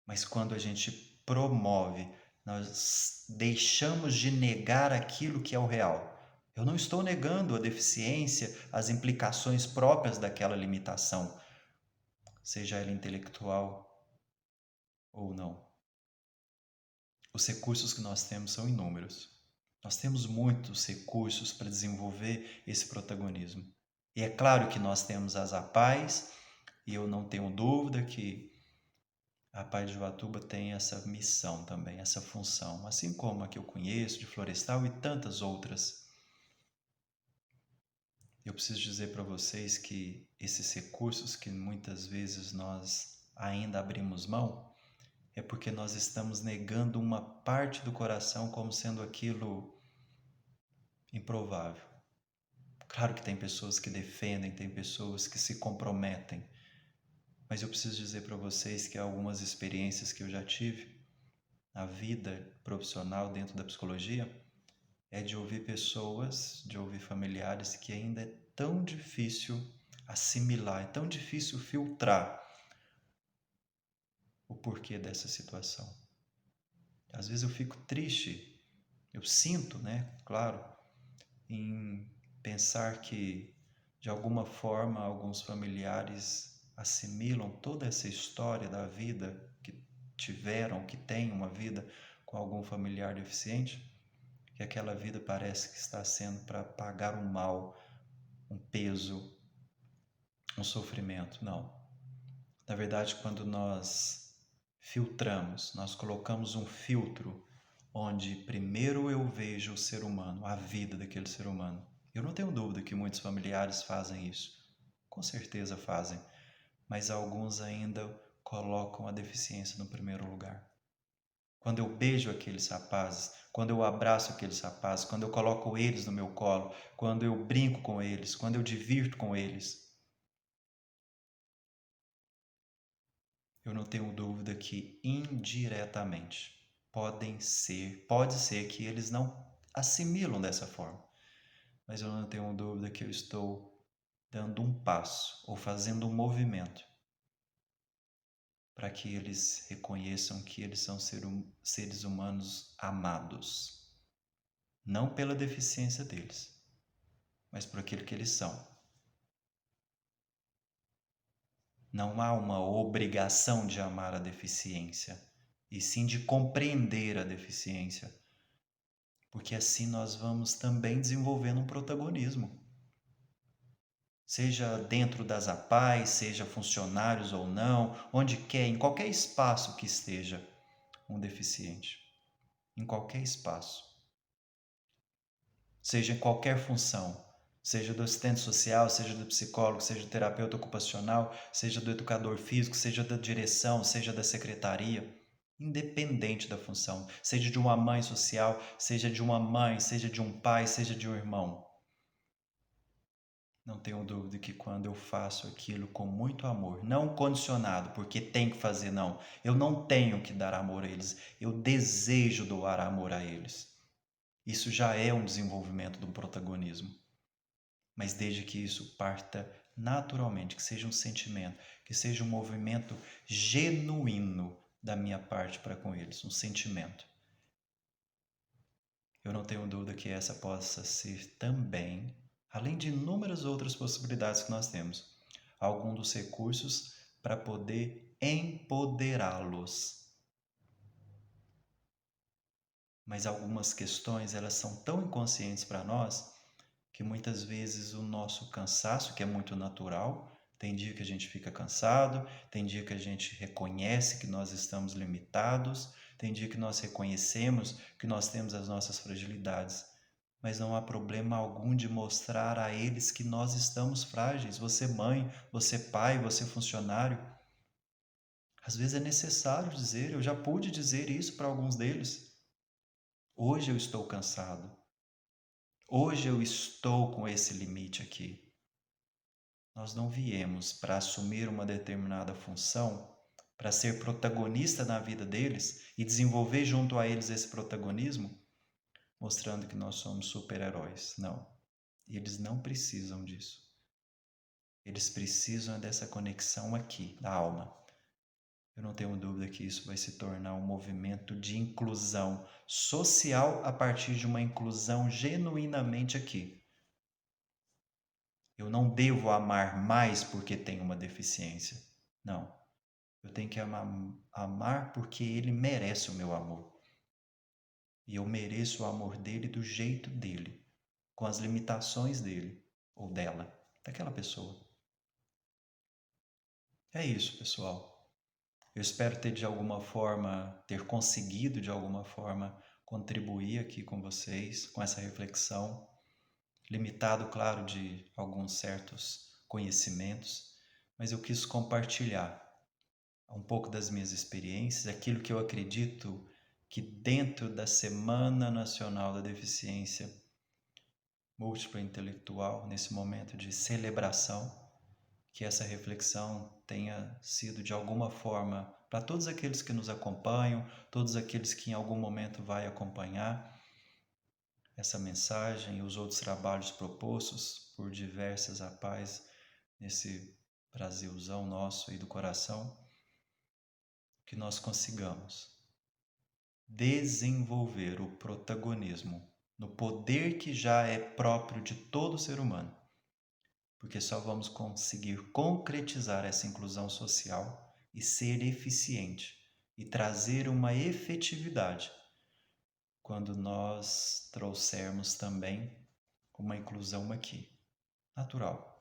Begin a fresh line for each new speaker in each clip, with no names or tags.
Mas quando a gente promove, nós deixamos de negar aquilo que é o real. Eu não estou negando a deficiência, as implicações próprias daquela limitação, seja ela intelectual ou não. Os recursos que nós temos são inúmeros. Nós temos muitos recursos para desenvolver esse protagonismo. E é claro que nós temos as APAES, e eu não tenho dúvida que a APAE de Ubatuba tem essa missão também, essa função, assim como a que eu conheço de Florestal e tantas outras. Eu preciso dizer para vocês que esses recursos que muitas vezes nós ainda abrimos mão, é porque nós estamos negando uma parte do coração como sendo aquilo improvável. Claro que tem pessoas que defendem, tem pessoas que se comprometem, mas eu preciso dizer para vocês que algumas experiências que eu já tive na vida profissional dentro da psicologia é de ouvir pessoas, de ouvir familiares que ainda é tão difícil assimilar, é tão difícil filtrar o porquê dessa situação. Às vezes eu fico triste, eu sinto, né, claro, em pensar que de alguma forma alguns familiares assimilam toda essa história da vida que tiveram, que têm uma vida com algum familiar deficiente, que aquela vida parece que está sendo para pagar um mal, um peso, um sofrimento. Não. Na verdade, quando nós filtramos, nós colocamos um filtro onde primeiro eu vejo o ser humano, a vida daquele ser humano. Eu não tenho dúvida que muitos familiares fazem isso. Com certeza fazem. Mas alguns ainda colocam a deficiência no primeiro lugar. Quando eu beijo aqueles rapazes, quando eu abraço aqueles rapazes, quando eu coloco eles no meu colo, quando eu brinco com eles, quando eu divirto com eles, eu não tenho dúvida que indiretamente pode ser que eles não assimilam dessa forma, mas eu não tenho dúvida que eu estou dando um passo ou fazendo um movimento para que eles reconheçam que eles são seres humanos amados, não pela deficiência deles, mas por aquilo que eles são. Não há uma obrigação de amar a deficiência, e sim de compreender a deficiência, porque assim nós vamos também desenvolvendo um protagonismo. Seja dentro das APAES, seja funcionários ou não, onde quer, em qualquer espaço que esteja um deficiente. Em qualquer espaço. Seja em qualquer função. Seja do assistente social, seja do psicólogo, seja do terapeuta ocupacional, seja do educador físico, seja da direção, seja da secretaria. Independente da função. Seja de uma mãe social, seja de uma mãe, seja de um pai, seja de um irmão. Não tenho dúvida que quando eu faço aquilo com muito amor, não condicionado, porque tem que fazer, não. Eu não tenho que dar amor a eles, eu desejo doar amor a eles. Isso já é um desenvolvimento do protagonismo. Mas desde que isso parta naturalmente, que seja um sentimento, que seja um movimento genuíno da minha parte para com eles, um sentimento. Eu não tenho dúvida que essa possa ser também, além de inúmeras outras possibilidades que nós temos, algum dos recursos para poder empoderá-los. Mas algumas questões, elas são tão inconscientes para nós que muitas vezes o nosso cansaço, que é muito natural, tem dia que a gente fica cansado, tem dia que a gente reconhece que nós estamos limitados, tem dia que nós reconhecemos que nós temos as nossas fragilidades, mas não há problema algum de mostrar a eles que nós estamos frágeis. Você mãe, você pai, você funcionário. Às vezes é necessário dizer, eu já pude dizer isso para alguns deles. Hoje eu estou cansado. Hoje eu estou com esse limite aqui. Nós não viemos para assumir uma determinada função, para ser protagonista na vida deles e desenvolver junto a eles esse protagonismo, mostrando que nós somos super-heróis. Não. Eles não precisam disso. Eles precisam dessa conexão aqui, da alma. eu não tenho dúvida que isso vai se tornar um movimento de inclusão social a partir de uma inclusão genuinamente aqui. Eu não devo amar mais porque tenho uma deficiência. Não. Eu tenho que amar porque ele merece o meu amor. E eu mereço o amor dele do jeito dele, com as limitações dele ou dela, daquela pessoa. É isso, pessoal. Eu espero ter conseguido de alguma forma contribuir aqui com vocês, com essa reflexão, limitado, claro, de alguns certos conhecimentos, mas eu quis compartilhar um pouco das minhas experiências, aquilo que eu acredito que dentro da Semana Nacional da Deficiência Múltipla Intelectual, nesse momento de celebração, que essa reflexão tenha sido de alguma forma para todos aqueles que nos acompanham, todos aqueles que em algum momento vai acompanhar essa mensagem e os outros trabalhos propostos por diversas APAES nesse Brasilzão nosso e do coração, que nós consigamos desenvolver o protagonismo no poder que já é próprio de todo ser humano, porque só vamos conseguir concretizar essa inclusão social e ser eficiente e trazer uma efetividade quando nós trouxermos também uma inclusão aqui, natural.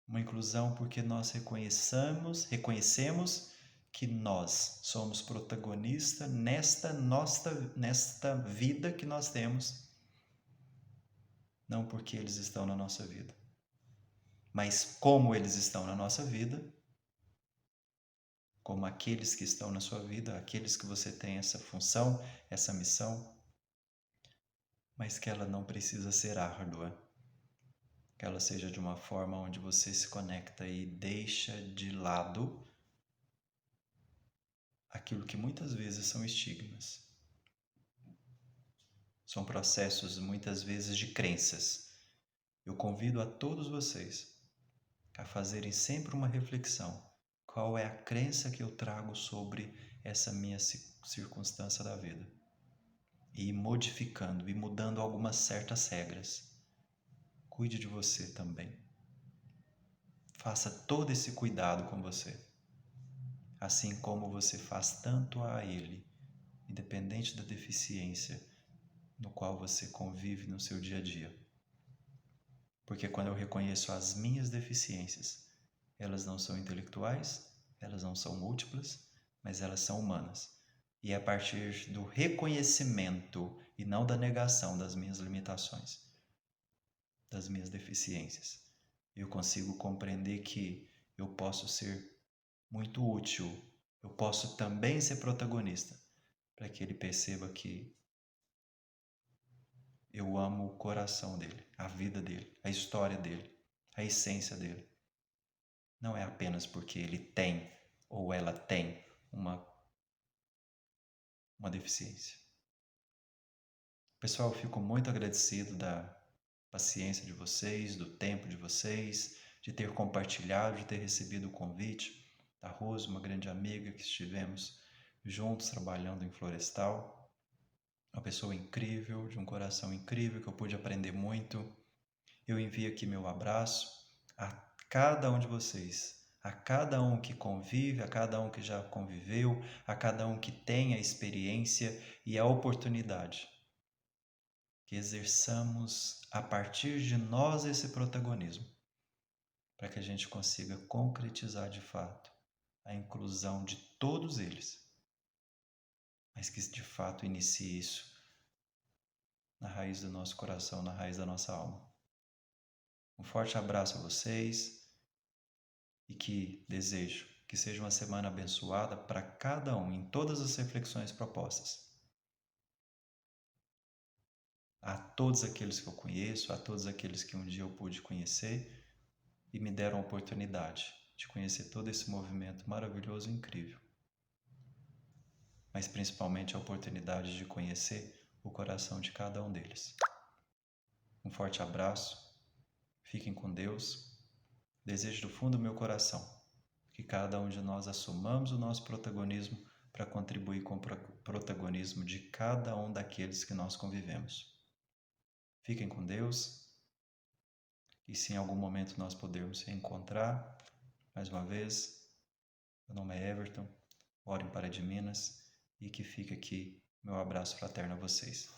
Uma inclusão porque nós reconhecemos que nós somos protagonistas nesta vida que nós temos, não porque eles estão na nossa vida, mas como eles estão na nossa vida, como aqueles que estão na sua vida, aqueles que você tem essa função, essa missão, mas que ela não precisa ser árdua, que ela seja de uma forma onde você se conecta e deixa de lado aquilo que muitas vezes são estigmas. São processos muitas vezes de crenças. Eu convido a todos vocês a fazerem sempre uma reflexão. Qual é a crença que eu trago sobre essa minha circunstância da vida? E ir modificando e mudando algumas certas regras. Cuide de você também. Faça todo esse cuidado com você. Assim como você faz tanto a ele, independente da deficiência no qual você convive no seu dia a dia. Porque quando eu reconheço as minhas deficiências, elas não são intelectuais, elas não são múltiplas, mas elas são humanas. E é a partir do reconhecimento e não da negação das minhas limitações, das minhas deficiências, eu consigo compreender que eu posso ser muito útil, eu posso também ser protagonista, para que ele perceba que eu amo o coração dele, a vida dele, a história dele, a essência dele. Não é apenas porque ele tem ou ela tem uma deficiência. Pessoal, eu fico muito agradecido da paciência de vocês, do tempo de vocês, de ter compartilhado, de ter recebido o convite da Rose, uma grande amiga que estivemos juntos trabalhando em Florestal. Uma pessoa incrível, de um coração incrível, que eu pude aprender muito. Eu envio aqui meu abraço a cada um de vocês, a cada um que convive, a cada um que já conviveu, a cada um que tem a experiência e a oportunidade. Que exerçamos a partir de nós esse protagonismo, para que a gente consiga concretizar de fato a inclusão de todos eles, mas que de fato inicie isso na raiz do nosso coração, na raiz da nossa alma. Um forte abraço a vocês e que desejo que seja uma semana abençoada para cada um em todas as reflexões propostas. A todos aqueles que eu conheço, a todos aqueles que um dia eu pude conhecer e me deram a oportunidade de conhecer todo esse movimento maravilhoso e incrível. Mas principalmente a oportunidade de conhecer o coração de cada um deles. Um forte abraço, fiquem com Deus. Desejo do fundo do meu coração que cada um de nós assumamos o nosso protagonismo para contribuir com o protagonismo de cada um daqueles que nós convivemos. Fiquem com Deus, e se em algum momento nós pudermos se encontrar, mais uma vez, meu nome é Everton, oro em Pará de Minas, e que fica aqui meu abraço fraterno a vocês.